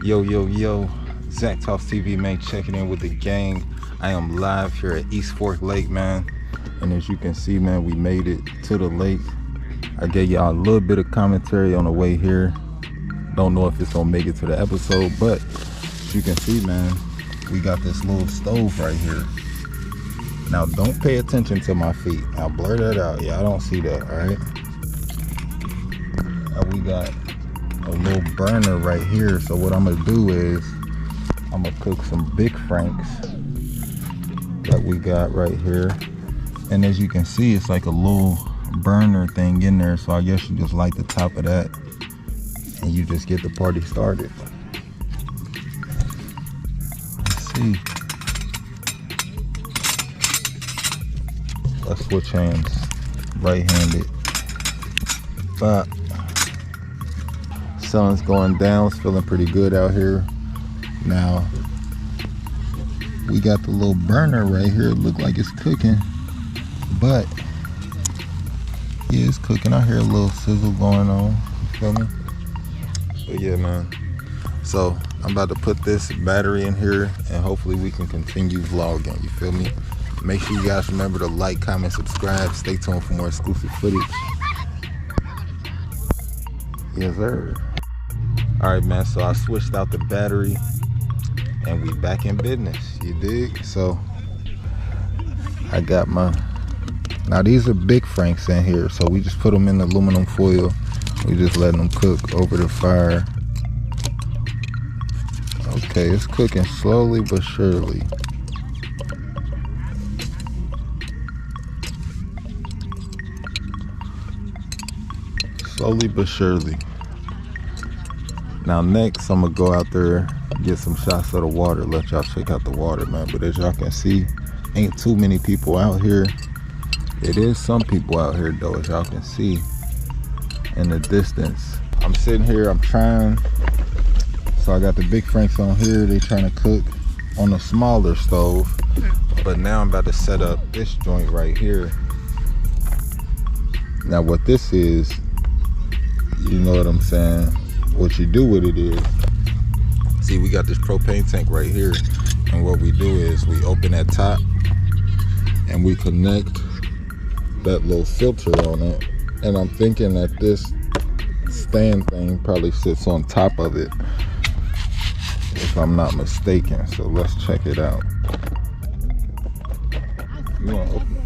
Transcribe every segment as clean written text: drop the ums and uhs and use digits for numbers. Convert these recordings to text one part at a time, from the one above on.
Yo, Zach Talks TV, man, checking in with the gang. I am live here at East Fork Lake, man. And as you can see, man, we made it to the lake. I gave y'all a little bit of commentary on the way here. Don't know if it's gonna make it to the episode, but as you can see, man, we got this little stove right here. Now, don't pay attention to my feet. I'll blur that out. Yeah, I don't see that, all right? Now we got a little burner right here. So what I'm gonna do is I'm gonna cook some big franks that we got right here. And as you can see, it's like a little burner thing in there. So I guess you just light the top of that and you just get the party started. Let's see. Let's switch hands. Right-handed. But sun's going down. It's feeling pretty good out here. Now we got the little burner right here. It look like it's cooking, but yeah, it's cooking. I hear a little sizzle going on. You feel me? But yeah, man. So I'm about to put this battery in here, and hopefully we can continue vlogging. You feel me? Make sure you guys remember to like, comment, subscribe. Stay tuned for more exclusive footage. Yes, sir. All right, man. So I switched out the battery, and we back in business. You dig? So I got my. Now these are big franks in here, so we just put them in aluminum foil. We just letting them cook over the fire. Okay, it's cooking slowly but surely. Slowly but surely. Now next, I'm gonna go out there, get some shots of the water, let y'all check out the water, man. But as y'all can see, ain't too many people out here. It is some people out here though, as y'all can see in the distance. I'm sitting here, I'm trying. So I got the big franks on here. They trying to cook on a smaller stove. But now I'm about to set up this joint right here. Now what this is, you know what I'm saying? What you do with it is, see, we got this propane tank right here, and what we do is we open that top and we connect that little filter on it. And I'm thinking that this stand thing probably sits on top of it, if I'm not mistaken. So let's check it out. You want to open it?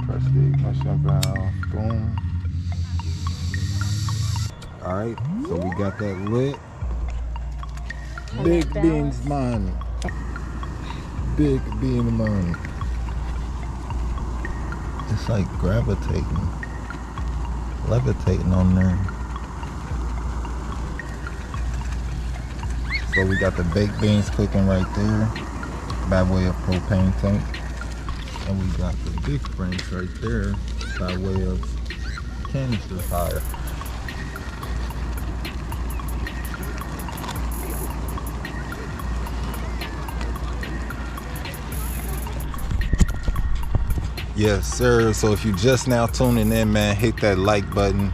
Press the ignition valve, boom. All right, so we got that lit. Big beans money. Big bean money. It's like gravitating, levitating on there. So we got the baked beans cooking right there by way of propane tank. And we got the big franks right there by way of canister fire. Yes, sir. So if you just now tuning in, man, hit that like button,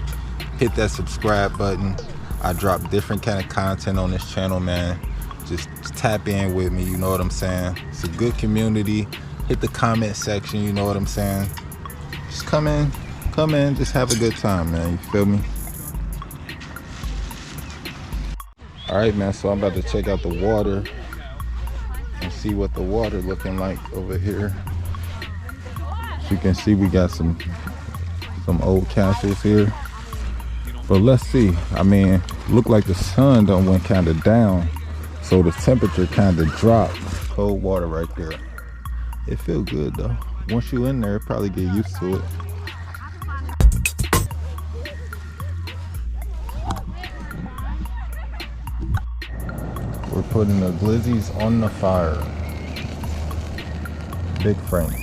hit that subscribe button. I drop different kind of content on this channel, man. Just tap in with me, you know what I'm saying? It's a good community. Hit the comment section, you know what I'm saying? Just come in, just have a good time, man. You feel me? All right, man, so I'm about to check out the water and see what the water looking like over here. As you can see, we got some old castles here. But let's see. I mean, look like the sun done went kind of down, so the temperature kind of dropped. Cold water right there. It feel good though. Once you in there, probably get used to it. We're putting the glizzies on the fire. Big franks.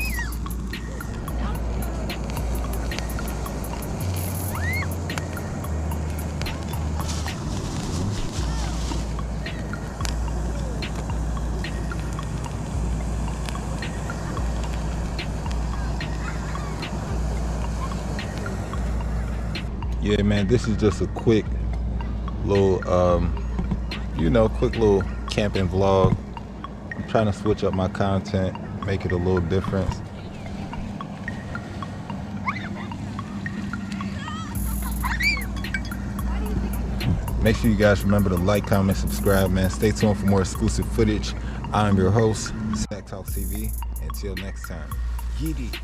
yeah, man, this is just a quick little, quick little camping vlog. I'm trying to switch up my content, make it a little different. Make sure you guys remember to like, comment, subscribe, man. Stay tuned for more exclusive footage. I'm your host, Sack Talk TV. Until next time, Yeety.